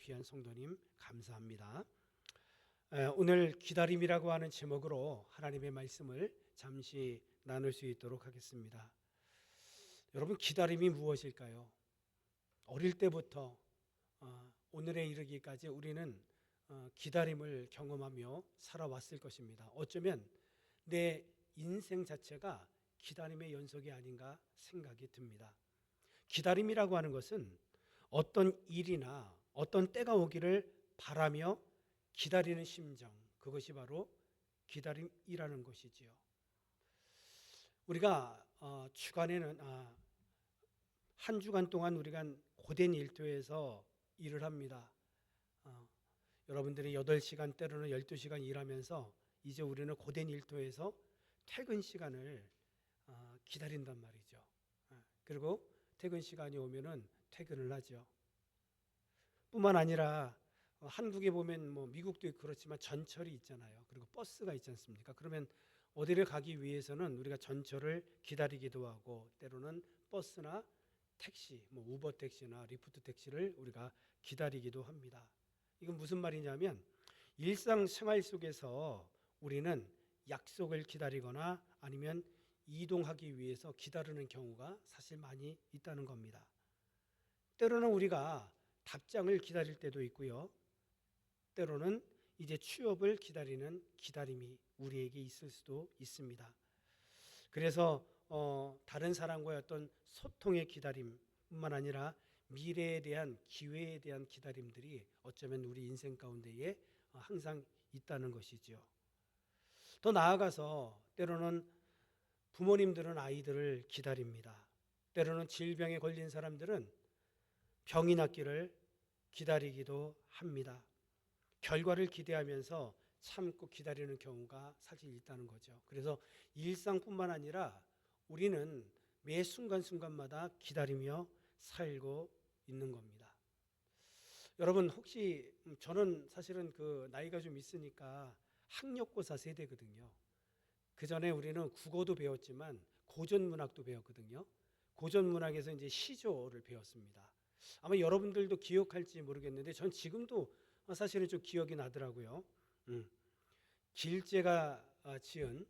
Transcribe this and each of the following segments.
귀한 성도님 감사합니다. 오늘 기다림이라고 하는 제목으로 하나님의 말씀을 잠시 나눌 수 있도록 하겠습니다. 여러분, 기다림이 무엇일까요? 어릴 때부터 오늘에 이르기까지 우리는 기다림을 경험하며 살아왔을 것입니다. 어쩌면 내 인생 자체가 기다림의 연속이 아닌가 생각이 듭니다. 기다림이라고 하는 것은 어떤 일이나 어떤 때가 오기를 바라며 기다리는 심정, 그것이 바로 기다림이라는 것이지요. 우리가 주간에는 한 주간 동안 우리가 고된 일터에서 일을 합니다. 여러분들이 8시간 때로는 12시간 일하면서 이제 우리는 고된 일터에서 퇴근 시간을 기다린단 말이죠. 그리고 퇴근 시간이 오면은 퇴근을 하죠. 뿐만 아니라 한국에 보면 뭐 미국도 그렇지만 전철이 있잖아요. 그리고 버스가 있지 않습니까? 그러면 어디를 가기 위해서는 우리가 전철을 기다리기도 하고 때로는 버스나 택시, 뭐 우버 택시나 리프트 택시를 우리가 기다리기도 합니다. 이건 무슨 말이냐면 일상생활 속에서 우리는 약속을 기다리거나 아니면 이동하기 위해서 기다리는 경우가 사실 많이 있다는 겁니다. 때로는 우리가 답장을 기다릴 때도 있고요. 때로는 이제 취업을 기다리는 기다림이 우리에게 있을 수도 있습니다. 그래서 다른 사람과의 어떤 소통의 기다림뿐만 아니라 미래에 대한 기회에 대한 기다림들이 어쩌면 우리 인생 가운데에 항상 있다는 것이죠. 더 나아가서 때로는 부모님들은 아이들을 기다립니다. 때로는 질병에 걸린 사람들은 병이 낫기를 기다리기도 합니다. 결과를 기대하면서 참고 기다리는 경우가 사실 있다는 거죠. 그래서 일상뿐만 아니라 우리는 매 순간순간마다 기다리며 살고 있는 겁니다. 여러분, 혹시 저는 사실은 그 나이가 좀 있으니까 학력고사 세대거든요. 그 전에 우리는 국어도 배웠지만 고전문학도 배웠거든요. 고전문학에서 이제 시조를 배웠습니다. 아마 여러분들도 기억할지 모르겠는데 전 지금도 사실은 좀 기억이 나더라고요. 길제가 지은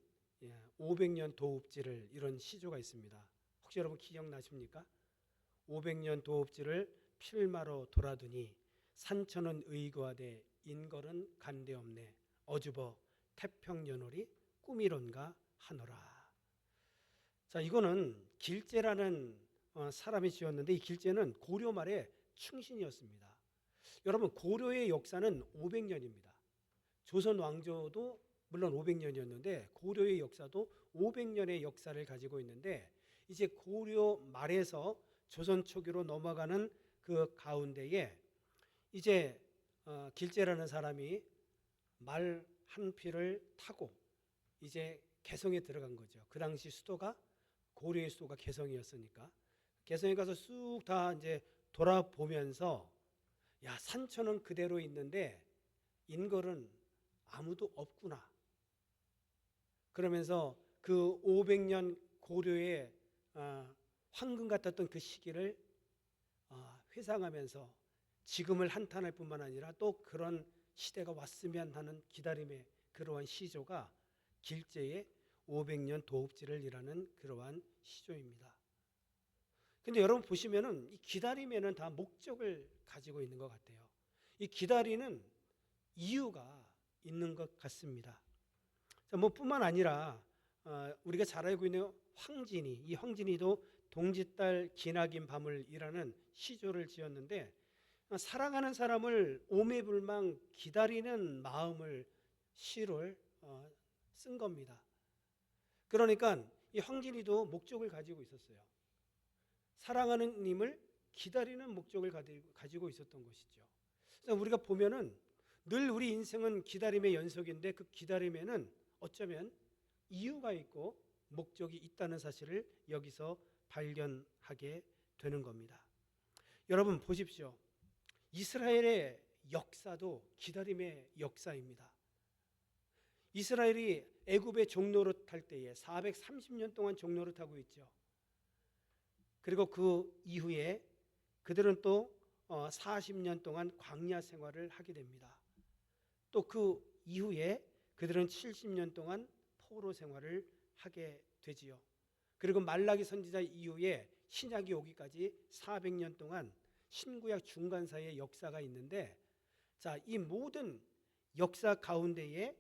500년 도읍지를 이런 시조가 있습니다. 혹시 여러분 기억나십니까? 500년 도읍지를 필마로 돌아두니 산천은 의거하되 인걸은 간데없네 어주버 태평연월이 꿈이론가 하노라. 자, 이거는 길제라는 사람이 지었는데 이 길제는 고려 말의 충신이었습니다. 여러분, 고려의 역사는 500년입니다. 조선 왕조도 물론 500년이었는데 고려의 역사도 500년의 역사를 가지고 있는데 이제 고려 말에서 조선 초기로 넘어가는 그 가운데에 이제 길제라는 사람이 말 한 피를 타고 이제 개성에 들어간 거죠. 그 당시 수도가 고려의 수도가 개성이었으니까 개성에 가서 쑥 다 이제 돌아보면서 야, 산천은 그대로 있는데 인걸은 아무도 없구나. 그러면서 그 500년 고려의 황금 같았던 그 시기를 회상하면서 지금을 한탄할 뿐만 아니라 또 그런 시대가 왔으면 하는 기다림의 그러한 시조가 길제의 500년 도읍지를 일하는 그러한 시조입니다. 근데 여러분 보시면은 이 기다림에는 다 목적을 가지고 있는 것 같아요. 이 기다리는 이유가 있는 것 같습니다. 자, 뭐 뿐만 아니라 우리가 잘 알고 있는 황진이, 이 황진이도 동짓달 기나긴 밤을이라는 시조를 지었는데 사랑하는 사람을 오매불망 기다리는 마음을 시를 쓴 겁니다. 그러니까 이 황진이도 목적을 가지고 있었어요. 사랑하는 님을 기다리는 목적을 가지고 있었던 것이죠. 그래서 우리가 보면은 늘 우리 인생은 기다림의 연속인데 그 기다림에는 어쩌면 이유가 있고 목적이 있다는 사실을 여기서 발견하게 되는 겁니다. 여러분 보십시오. 이스라엘의 역사도 기다림의 역사입니다. 이스라엘이 애굽의 종노릇 할 때에 430년 동안 종노릇 하고 있죠. 그리고 그 이후에 그들은 또 40년 동안 광야 생활을 하게 됩니다. 또 그 이후에 그들은 70년 동안 포로 생활을 하게 되지요. 그리고 말라기 선지자 이후에 신약이 오기까지 400년 동안 신구약 중간 사이의 역사가 있는데, 자, 이 모든 역사 가운데에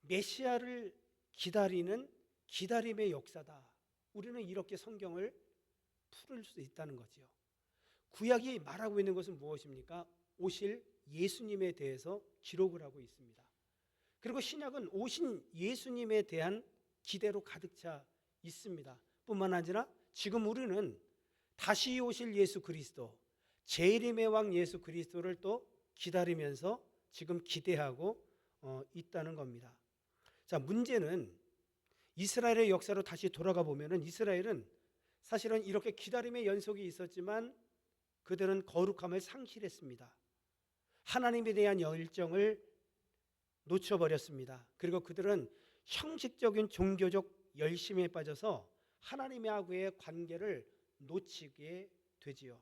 메시아를 기다리는 기다림의 역사다. 우리는 이렇게 성경을 풀을 수 있다는 거지요. 구약이 말하고 있는 것은 무엇입니까? 오실 예수님에 대해서 기록을 하고 있습니다. 그리고 신약은 오신 예수님에 대한 기대로 가득 차 있습니다. 뿐만 아니라 지금 우리는 다시 오실 예수 그리스도, 재림의 왕 예수 그리스도를 또 기다리면서 지금 기대하고 있다는 겁니다. 자, 문제는 이스라엘의 역사로 다시 돌아가 보면은 이스라엘은 사실은 이렇게 기다림의 연속이 있었지만 그들은 거룩함을 상실했습니다. 하나님에 대한 열정을 놓쳐버렸습니다. 그리고 그들은 형식적인 종교적 열심에 빠져서 하나님하고의 관계를 놓치게 되지요.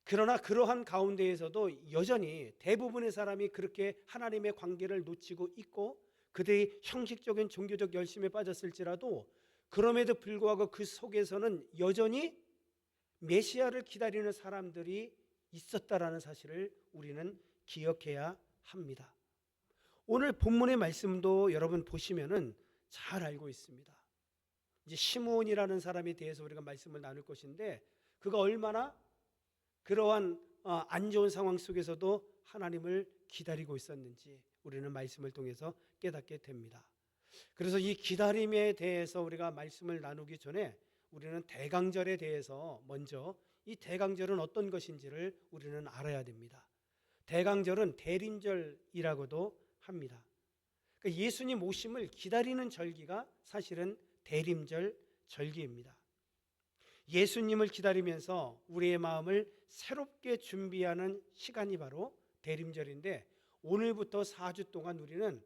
그러나 그러한 가운데에서도 여전히 대부분의 사람이 그렇게 하나님의 관계를 놓치고 있고 그들이 형식적인 종교적 열심에 빠졌을지라도 그럼에도 불구하고 그 속에서는 여전히 메시아를 기다리는 사람들이 있었다라는 사실을 우리는 기억해야 합니다. 오늘 본문의 말씀도 여러분 보시면은 잘 알고 있습니다. 이제 시므온이라는 사람에 대해서 우리가 말씀을 나눌 것인데 그가 얼마나 그러한 안 좋은 상황 속에서도 하나님을 기다리고 있었는지 우리는 말씀을 통해서 깨닫게 됩니다. 그래서 이 기다림에 대해서 우리가 말씀을 나누기 전에 우리는 대강절에 대해서 먼저 이 대강절은 어떤 것인지를 우리는 알아야 됩니다. 대강절은 대림절이라고도 합니다. 그러니까 예수님 오심을 기다리는 절기가 사실은 대림절 절기입니다. 예수님을 기다리면서 우리의 마음을 새롭게 준비하는 시간이 바로 대림절인데 오늘부터 4주 동안 우리는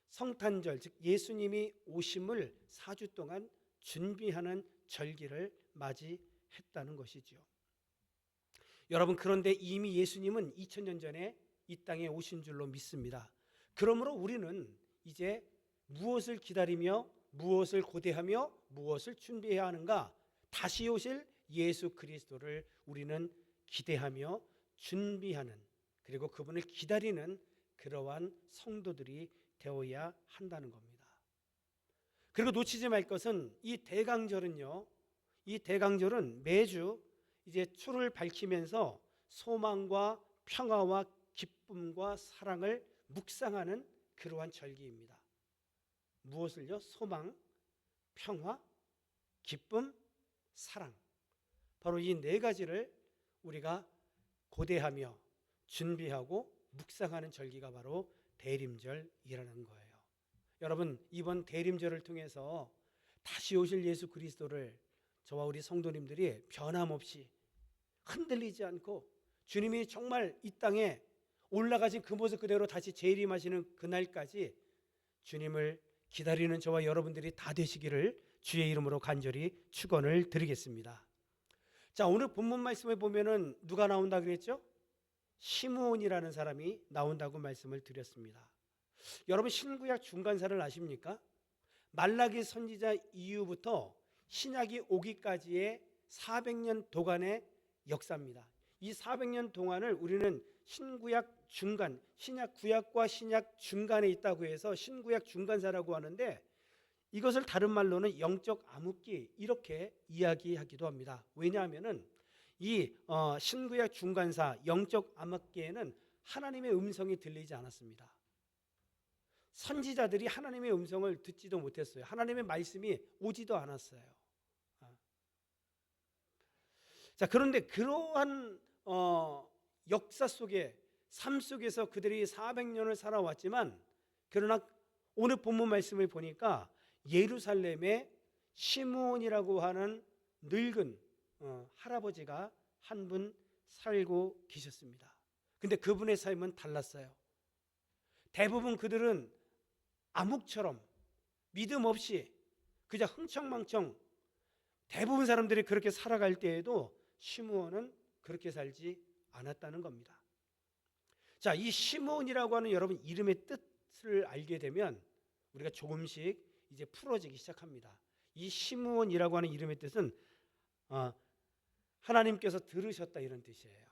성탄절, 즉 예수님이 오심을 4주 동안 준비하는 절기를 맞이했다는 것이지요. 여러분, 그런데 이미 예수님은 2000년 전에 이 땅에 오신 줄로 믿습니다. 그러므로 우리는 이제 무엇을 기다리며 무엇을 고대하며 무엇을 준비해야 하는가? 다시 오실 예수 그리스도를 우리는 기대하며 준비하는, 그리고 그분을 기다리는 그러한 성도들이 되어야 한다는 겁니다. 그리고 놓치지 말 것은 이 대강절은요, 이 대강절은 매주 이제 추를 밝히면서 소망과 평화와 기쁨과 사랑을 묵상하는 그러한 절기입니다. 무엇을요? 소망, 평화, 기쁨, 사랑. 바로 이 네 가지를 우리가 고대하며 준비하고 묵상하는 절기가 바로 대림절이라는 거예요. 여러분, 이번 대림절을 통해서 다시 오실 예수 그리스도를 저와 우리 성도님들이 변함없이 흔들리지 않고 주님이 정말 이 땅에 올라가신 그 모습 그대로 다시 재림하시는 그날까지 주님을 기다리는 저와 여러분들이 다 되시기를 주의 이름으로 간절히 축원을 드리겠습니다. 자, 오늘 본문 말씀에 보면은 누가 나온다 그랬죠? 시므온이라는 사람이 나온다고 말씀을 드렸습니다. 여러분, 신구약 중간사를 아십니까? 말라기 선지자 이후부터 신약이 오기까지의 400년 동안의 역사입니다. 이 400년 동안을 우리는 신구약 중간, 신약 구약과 신약 중간에 있다고 해서 신구약 중간사라고 하는데 이것을 다른 말로는 영적 암흑기 이렇게 이야기하기도 합니다. 왜냐하면은 이 신구약 중간사 영적 암흑기에는 하나님의 음성이 들리지 않았습니다. 선지자들이 하나님의 음성을 듣지도 못했어요. 하나님의 말씀이 오지도 않았어요. 자, 그런데 그러한 역사 속에 삶 속에서 그들이 400년을 살아왔지만 그러나 오늘 본문 말씀을 보니까 예루살렘에 시므온이라고 하는 늙은 할아버지가 한 분 살고 계셨습니다. 근데 그분의 삶은 달랐어요. 대부분 그들은 암흑처럼 믿음 없이 그저 흥청망청 대부분 사람들이 그렇게 살아갈 때에도 시므온은 그렇게 살지 않았다는 겁니다. 자, 이 시므온이라고 하는 여러분 이름의 뜻을 알게 되면 우리가 조금씩 이제 풀어지기 시작합니다. 이 시므온이라고 하는 이름의 뜻은 하나님께서 들으셨다 이런 뜻이에요.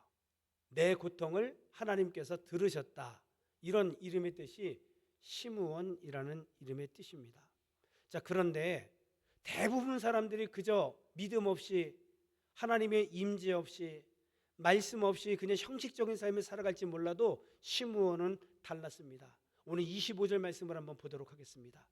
내 고통을 하나님께서 들으셨다, 이런 이름의 뜻이 시므온이라는 이름의 뜻입니다. 자, 그런데 대부분 사람들이 그저 믿음 없이, 하나님의 임재 없이, 말씀 없이 그냥 형식적인 삶을 살아갈지 몰라도 시므온은 달랐습니다. 오늘 25절 말씀을 한번 보도록 하겠습니다.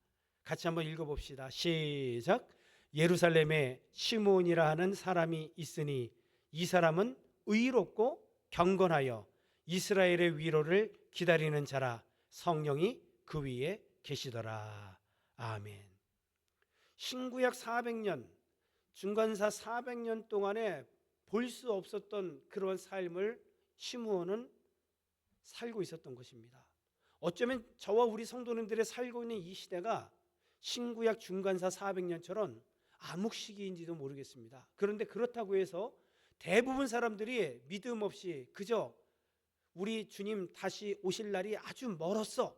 같이 한번 읽어봅시다. 시작. 예루살렘에 시므온이라 하는 사람이 있으니 이 사람은 의롭고 경건하여 이스라엘의 위로를 기다리는 자라. 성령이 그 위에 계시더라. 아멘. 신구약 400년, 중간사 400년 동안에 볼 수 없었던 그런 삶을 시므온은 살고 있었던 것입니다. 어쩌면 저와 우리 성도님들의 살고 있는 이 시대가 신구약 중간사 400년처럼 암흑시기인지도 모르겠습니다. 그런데 그렇다고 해서 대부분 사람들이 믿음 없이 그저 우리 주님 다시 오실 날이 아주 멀었어,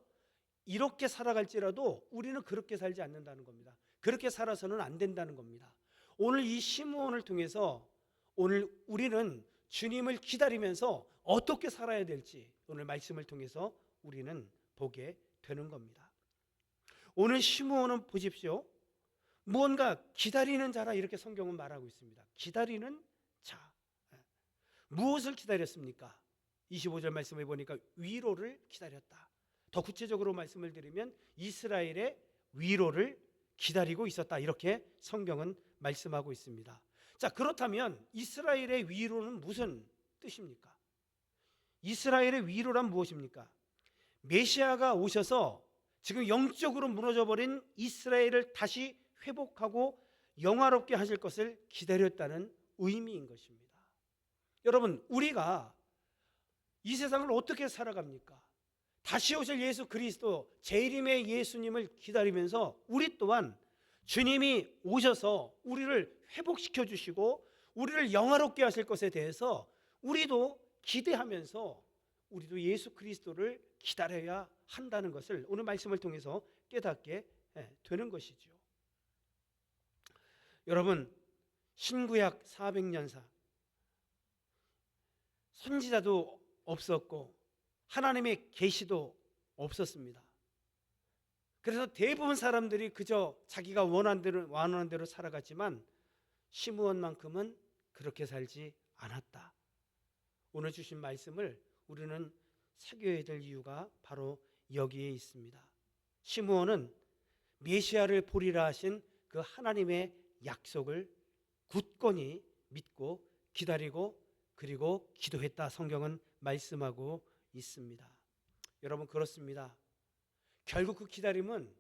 이렇게 살아갈지라도 우리는 그렇게 살지 않는다는 겁니다. 그렇게 살아서는 안 된다는 겁니다. 오늘 이 시므온을 통해서 오늘 우리는 주님을 기다리면서 어떻게 살아야 될지 오늘 말씀을 통해서 우리는 보게 되는 겁니다. 오늘 시므온은 보십시오. 무언가 기다리는 자라 이렇게 성경은 말하고 있습니다. 기다리는 자. 무엇을 기다렸습니까? 25절 말씀을 보니까 위로를 기다렸다. 더 구체적으로 말씀을 드리면 이스라엘의 위로를 기다리고 있었다, 이렇게 성경은 말씀하고 있습니다. 자, 그렇다면 이스라엘의 위로는 무슨 뜻입니까? 이스라엘의 위로란 무엇입니까? 메시아가 오셔서 지금 영적으로 무너져버린 이스라엘을 다시 회복하고 영화롭게 하실 것을 기다렸다는 의미인 것입니다. 여러분, 우리가 이 세상을 어떻게 살아갑니까? 다시 오실 예수 그리스도, 재림의 예수님을 기다리면서 우리 또한 주님이 오셔서 우리를 회복시켜 주시고 우리를 영화롭게 하실 것에 대해서 우리도 기대하면서 우리도 예수 그리스도를 기다려야 한다는 것을 오늘 말씀을 통해서 깨닫게 되는 것이죠. 여러분, 신구약 400년사 선지자도 없었고 하나님의 계시도 없었습니다. 그래서 대부분 사람들이 그저 자기가 원하는 대로 살아갔지만 시므온만큼은 그렇게 살지 않았다. 오늘 주신 말씀을 우리는 새겨야 될 이유가 바로 여기에 있습니다. 시므온은 메시아를 보리라 하신 그 하나님의 약속을 굳건히 믿고 기다리고 그리고 기도했다, 성경은 말씀하고 있습니다. 여러분, 그렇습니다. 결국 그 기다림은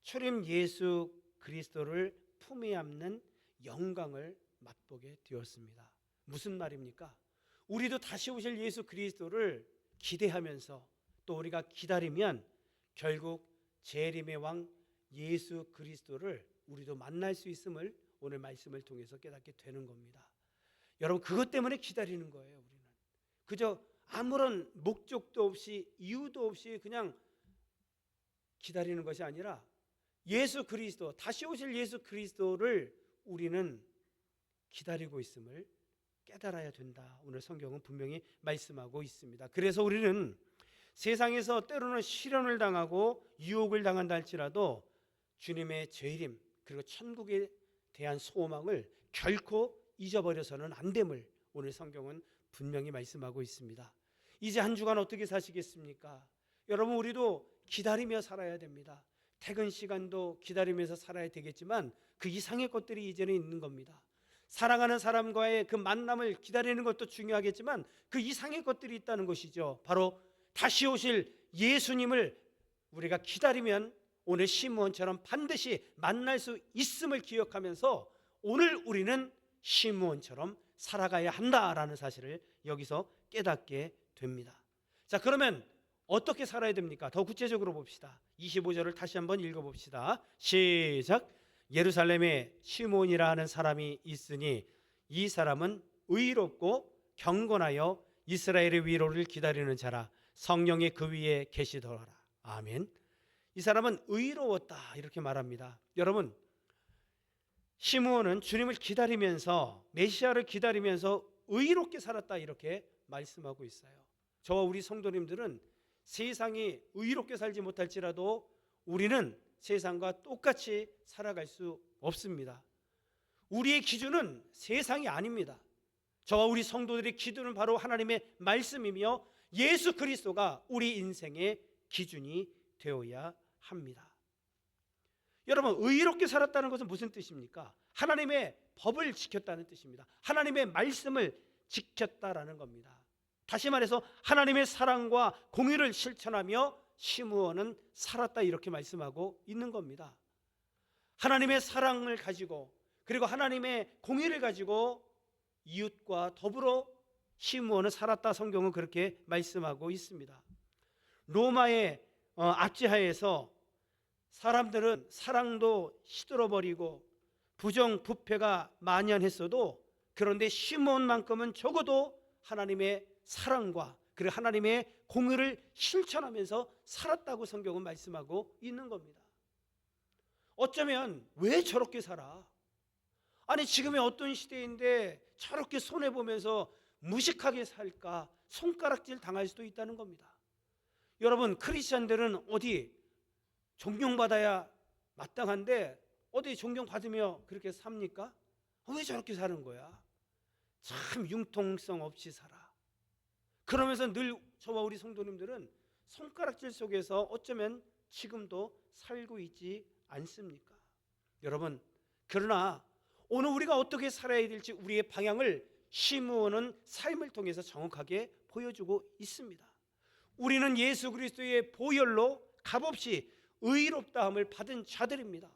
초림 예수 그리스도를 품에 안는 영광을 맛보게 되었습니다. 무슨 말입니까? 우리도 다시 오실 예수 그리스도를 기대하면서 또 우리가 기다리면 결국 재림의 왕 예수 그리스도를 우리도 만날 수 있음을 오늘 말씀을 통해서 깨닫게 되는 겁니다. 여러분, 그것 때문에 기다리는 거예요. 우리는 그저 아무런 목적도 없이 이유도 없이 그냥 기다리는 것이 아니라 예수 그리스도, 다시 오실 예수 그리스도를 우리는 기다리고 있음을 깨달아야 된다. 오늘 성경은 분명히 말씀하고 있습니다. 그래서 우리는 세상에서 때로는 시련을 당하고 유혹을 당한다 할지라도 주님의 재림 그리고 천국에 대한 소망을 결코 잊어버려서는 안 됨을 오늘 성경은 분명히 말씀하고 있습니다. 이제 한 주간 어떻게 사시겠습니까? 여러분, 우리도 기다리며 살아야 됩니다. 퇴근 시간도 기다리면서 살아야 되겠지만 그 이상의 것들이 이제는 있는 겁니다. 사랑하는 사람과의 그 만남을 기다리는 것도 중요하겠지만 그 이상의 것들이 있다는 것이죠. 바로 다시 오실 예수님을 우리가 기다리면 오늘 시므온처럼 반드시 만날 수 있음을 기억하면서 오늘 우리는 시므온처럼 살아가야 한다라는 사실을 여기서 깨닫게 됩니다. 자, 그러면 어떻게 살아야 됩니까? 더 구체적으로 봅시다. 25절을 다시 한번 읽어봅시다. 시작. 예루살렘에 시므온이라 하는 사람이 있으니 이 사람은 의롭고 경건하여 이스라엘의 위로를 기다리는 자라. 성령이 그 위에 계시더라. 아멘. 이 사람은 의로웠다 이렇게 말합니다. 여러분, 시므온은 주님을 기다리면서, 메시아를 기다리면서 의롭게 살았다 이렇게 말씀하고 있어요. 저와 우리 성도님들은 세상이 의롭게 살지 못할지라도 우리는 세상과 똑같이 살아갈 수 없습니다. 우리의 기준은 세상이 아닙니다. 저와 우리 성도들의 기준은 바로 하나님의 말씀이며 예수 그리스도가 우리 인생의 기준이 되어야 합니다. 여러분, 의롭게 살았다는 것은 무슨 뜻입니까? 하나님의 법을 지켰다는 뜻입니다. 하나님의 말씀을 지켰다라는 겁니다. 다시 말해서 하나님의 사랑과 공의를 실천하며 시므온은 살았다 이렇게 말씀하고 있는 겁니다. 하나님의 사랑을 가지고, 그리고 하나님의 공의를 가지고 이웃과 더불어 시므온은 살았다, 성경은 그렇게 말씀하고 있습니다. 로마의 압제하에서 사람들은 사랑도 시들어버리고 부정부패가 만연했어도, 그런데 시므온만큼은 적어도 하나님의 사랑과 그리고 하나님의 공의를 실천하면서 살았다고 성경은 말씀하고 있는 겁니다. 어쩌면 왜 저렇게 살아? 아니, 지금의 어떤 시대인데 저렇게 손해보면서 무식하게 살까? 손가락질 당할 수도 있다는 겁니다. 여러분, 크리스찬들은 어디 존경받아야 마땅한데 어디 존경받으며 그렇게 삽니까? 왜 저렇게 사는 거야? 참 융통성 없이 살아. 그러면서 늘 저와 우리 성도님들은 손가락질 속에서 어쩌면 지금도 살고 있지 않습니까? 여러분, 그러나 오늘 우리가 어떻게 살아야 될지 우리의 방향을 시므온은 삶을 통해서 정확하게 보여주고 있습니다. 우리는 예수 그리스도의 보혈로 값없이 의롭다함을 받은 자들입니다.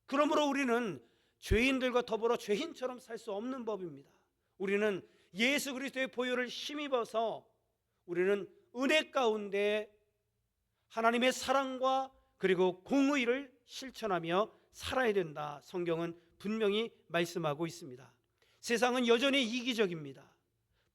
그러므로 우리는 죄인들과 더불어 죄인처럼 살 수 없는 법입니다. 우리는 예수 그리스도의 보혈을 힘입어서 우리는 은혜 가운데 하나님의 사랑과 그리고 공의를 실천하며 살아야 된다. 성경은 분명히 말씀하고 있습니다. 세상은 여전히 이기적입니다.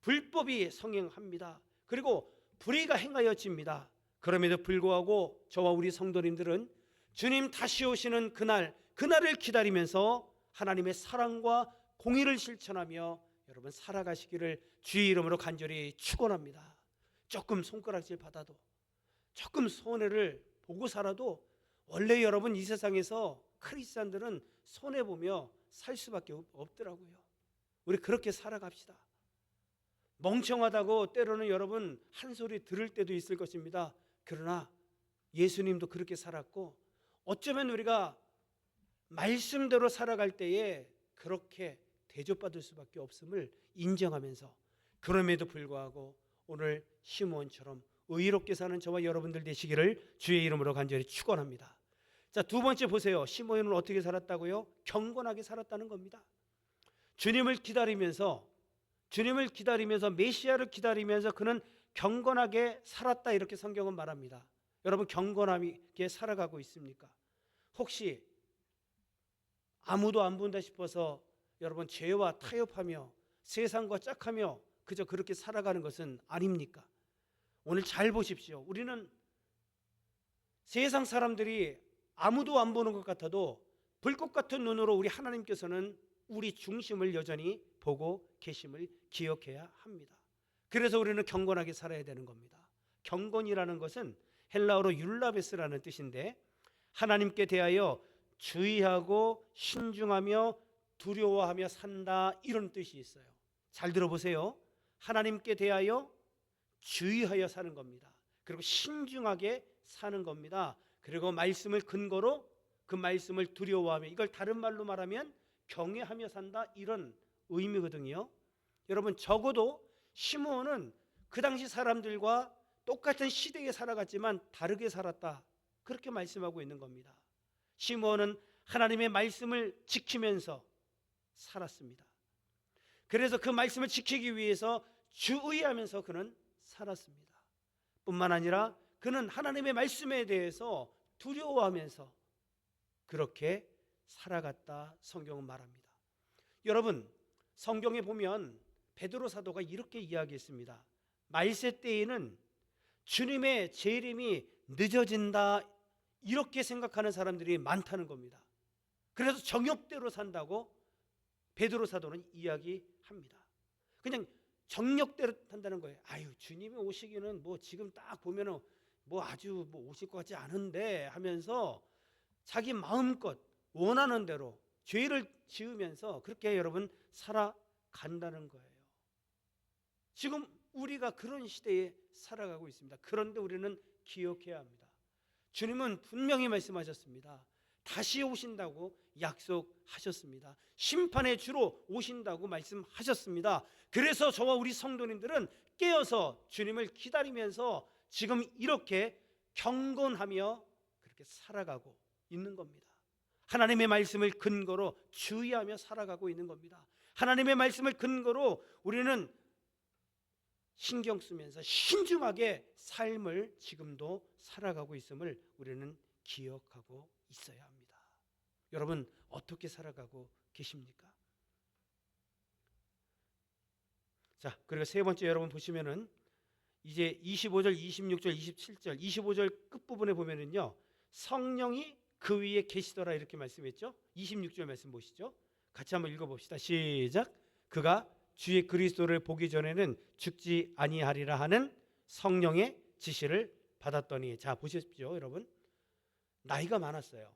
불법이 성행합니다. 그리고 불의가 행하여집니다. 그럼에도 불구하고 저와 우리 성도님들은 주님 다시 오시는 그날을 기다리면서 하나님의 사랑과 공의를 실천하며 여러분 살아가시기를 주의 이름으로 간절히 축원합니다. 조금 손가락질 받아도, 조금 손해를 보고 살아도 원래 여러분 이 세상에서 크리스찬들은 손해보며 살 수밖에 없더라고요. 우리 그렇게 살아갑시다. 멍청하다고 때로는 여러분 한 소리 들을 때도 있을 것입니다. 그러나 예수님도 그렇게 살았고, 어쩌면 우리가 말씀대로 살아갈 때에 그렇게 대접받을 수밖에 없음을 인정하면서, 그럼에도 불구하고 오늘 시므온처럼 의롭게 사는 저와 여러분들 되시기를 주의 이름으로 간절히 축원합니다. 자, 두 번째 보세요. 시므온은 어떻게 살았다고요? 경건하게 살았다는 겁니다. 주님을 기다리면서 메시아를 기다리면서 그는 경건하게 살았다 이렇게 성경은 말합니다. 여러분, 경건하게 살아가고 있습니까? 혹시 아무도 안 본다 싶어서 여러분 죄와 타협하며 세상과 짝하며 그저 그렇게 살아가는 것은 아닙니까? 오늘 잘 보십시오. 우리는 세상 사람들이 아무도 안 보는 것 같아도 불꽃 같은 눈으로 우리 하나님께서는 우리 중심을 여전히 보고 계심을 기억해야 합니다. 그래서 우리는 경건하게 살아야 되는 겁니다. 경건이라는 것은 헬라어로 율라베스라는 뜻인데, 하나님께 대하여 주의하고 신중하며 두려워하며 산다, 이런 뜻이 있어요. 잘 들어보세요. 하나님께 대하여 주의하여 사는 겁니다. 그리고 신중하게 사는 겁니다. 그리고 말씀을 근거로 그 말씀을 두려워하며, 이걸 다른 말로 말하면 경외하며 산다, 이런 의미거든요. 여러분, 적어도 시므온은 그 당시 사람들과 똑같은 시대에 살아갔지만 다르게 살았다, 그렇게 말씀하고 있는 겁니다. 시므온은 하나님의 말씀을 지키면서 살았습니다. 그래서 그 말씀을 지키기 위해서 주의하면서 그는 살았습니다. 뿐만 아니라 그는 하나님의 말씀에 대해서 두려워하면서 그렇게 살아갔다 성경은 말합니다. 여러분, 성경에 보면 베드로 사도가 이렇게 이야기했습니다. 말세 때에는 주님의 재림이 늦어진다, 이렇게 생각하는 사람들이 많다는 겁니다. 그래서 정욕대로 산다고 베드로 사도는 이야기합니다. 그냥 정욕대로 산다는 거예요. 아유, 주님이 오시기는 뭐 지금 딱 보면은 뭐 아주 뭐 오실 것 같지 않은데 하면서 자기 마음껏 원하는 대로 죄를 지으면서 그렇게 여러분 살아간다는 거예요. 지금 우리가 그런 시대에 살아가고 있습니다. 그런데 우리는 기억해야 합니다. 주님은 분명히 말씀하셨습니다. 다시 오신다고 약속하셨습니다. 심판의 주로 오신다고 말씀하셨습니다. 그래서 저와 우리 성도님들은 깨어서 주님을 기다리면서 지금 이렇게 경건하며 그렇게 살아가고 있는 겁니다. 하나님의 말씀을 근거로 주의하며 살아가고 있는 겁니다. 하나님의 말씀을 근거로 우리는 신경 쓰면서 신중하게 삶을 지금도 살아가고 있음을 우리는 기억하고 있어야 합니다. 여러분, 어떻게 살아가고 계십니까? 자, 그리고 세 번째, 여러분 보시면은 이제 25절, 26절, 27절, 25절 끝부분에 보면은요, 성령이 그 위에 계시더라 이렇게 말씀했죠. 26절 말씀 보시죠. 같이 한번 읽어봅시다. 시작. 그가 주의 그리스도를 보기 전에는 죽지 아니하리라 하는 성령의 지시를 받았더니. 자, 보십시오 여러분. 나이가 많았어요.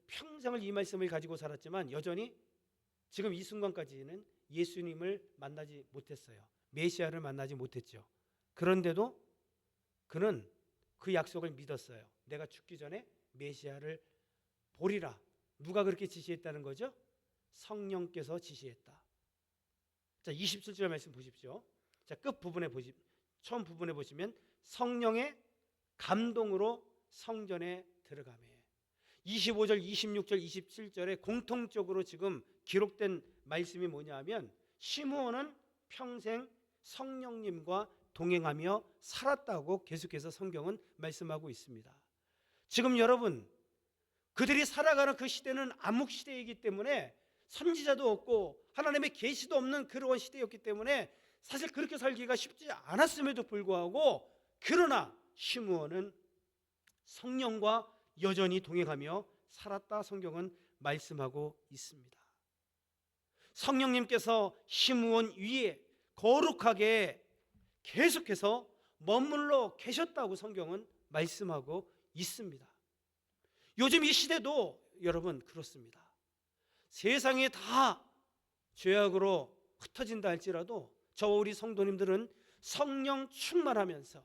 평생을 이 말씀을 가지고 살았지만 여전히 지금 이 순간까지는 예수님을 만나지 못했어요. 메시아를 만나지 못했죠. 그런데도 그는 그 약속을 믿었어요. 내가 죽기 전에 메시아를 보리라. 누가 그렇게 지시했다는 거죠? 성령께서 지시했다. 자, 27절 말씀 보십시오. 자, 끝 부분에 처음 부분에 보시면 성령의 감동으로 성전에 들어가매. 25절, 26절, 27절에 공통적으로 지금 기록된 말씀이 뭐냐면 시므온은 평생 성령님과 동행하며 살았다고 계속해서 성경은 말씀하고 있습니다. 지금 여러분, 그들이 살아가는 그 시대는 암흑 시대이기 때문에 선지자도 없고 하나님의 계시도 없는 그런 시대였기 때문에 사실 그렇게 살기가 쉽지 않았음에도 불구하고, 그러나 시므온은 성령과 여전히 동행하며 살았다 성경은 말씀하고 있습니다. 성령님께서 시므온 위에 거룩하게 계속해서 머물러 계셨다고 성경은 말씀하고 있습니다. 요즘 이 시대도 여러분 그렇습니다. 세상이 다 죄악으로 흩어진다 할지라도 저와 우리 성도님들은 성령 충만하면서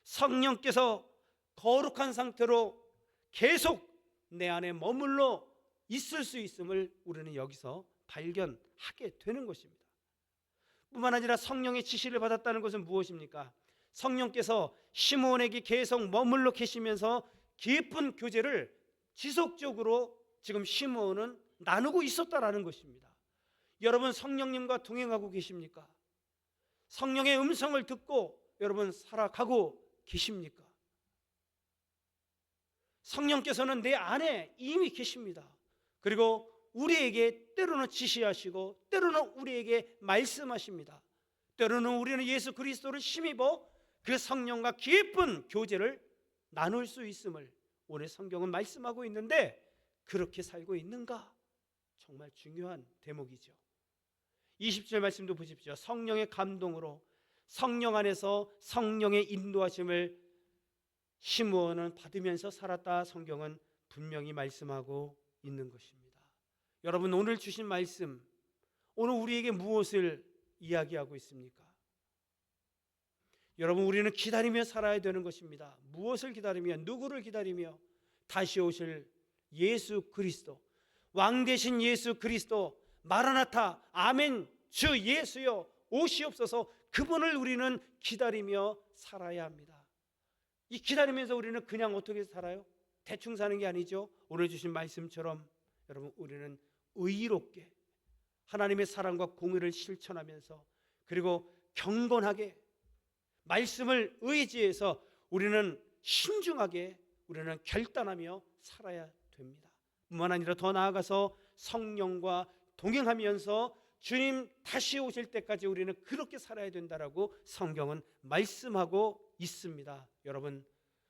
성령께서 거룩한 상태로 계속 내 안에 머물러 있을 수 있음을 우리는 여기서 발견하게 되는 것입니다. 뿐만 아니라 성령의 지시를 받았다는 것은 무엇입니까? 성령께서 시므온에게 계속 머물러 계시면서 깊은 교제를 지속적으로 지금 시므온은 나누고 있었다라는 것입니다. 여러분, 성령님과 동행하고 계십니까? 성령의 음성을 듣고 여러분 살아가고 계십니까? 성령께서는 내 안에 이미 계십니다. 그리고 우리에게 때로는 지시하시고 때로는 우리에게 말씀하십니다. 때로는 우리는 예수 그리스도를 힘입어 그 성령과 깊은 교제를 나눌 수 있음을 오늘 성경은 말씀하고 있는데, 그렇게 살고 있는가? 정말 중요한 대목이죠. 20절 말씀도 보십시오. 성령의 감동으로 성령 안에서 성령의 인도하심을 시므온은 받으면서 살았다 성경은 분명히 말씀하고 있는 것입니다. 여러분, 오늘 주신 말씀, 오늘 우리에게 무엇을 이야기하고 있습니까? 여러분, 우리는 기다리며 살아야 되는 것입니다. 무엇을 기다리며, 누구를 기다리며? 다시 오실 예수 그리스도, 왕 되신 예수 그리스도, 마라나타, 아멘, 주 예수여 오시옵소서, 그분을 우리는 기다리며 살아야 합니다. 이 기다리면서 우리는 그냥 어떻게 살아요? 대충 사는 게 아니죠. 오늘 주신 말씀처럼 여러분, 우리는 의롭게 하나님의 사랑과 공의를 실천하면서, 그리고 경건하게 말씀을 의지해서 우리는 신중하게 우리는 결단하며 살아야 됩니다. 뿐만 아니라 더 나아가서 성령과 동행하면서 주님 다시 오실 때까지 우리는 그렇게 살아야 된다라고 성경은 말씀하고 있습니다. 여러분,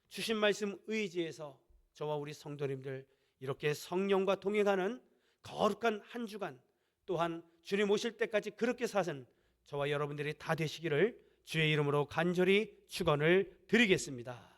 주신 말씀 의지해서 저와 우리 성도님들 이렇게 성령과 동행하는 거룩한 한 주간, 또한 주님 오실 때까지 그렇게 사는 저와 여러분들이 다 되시기를 주의 이름으로 간절히 축원을 드리겠습니다.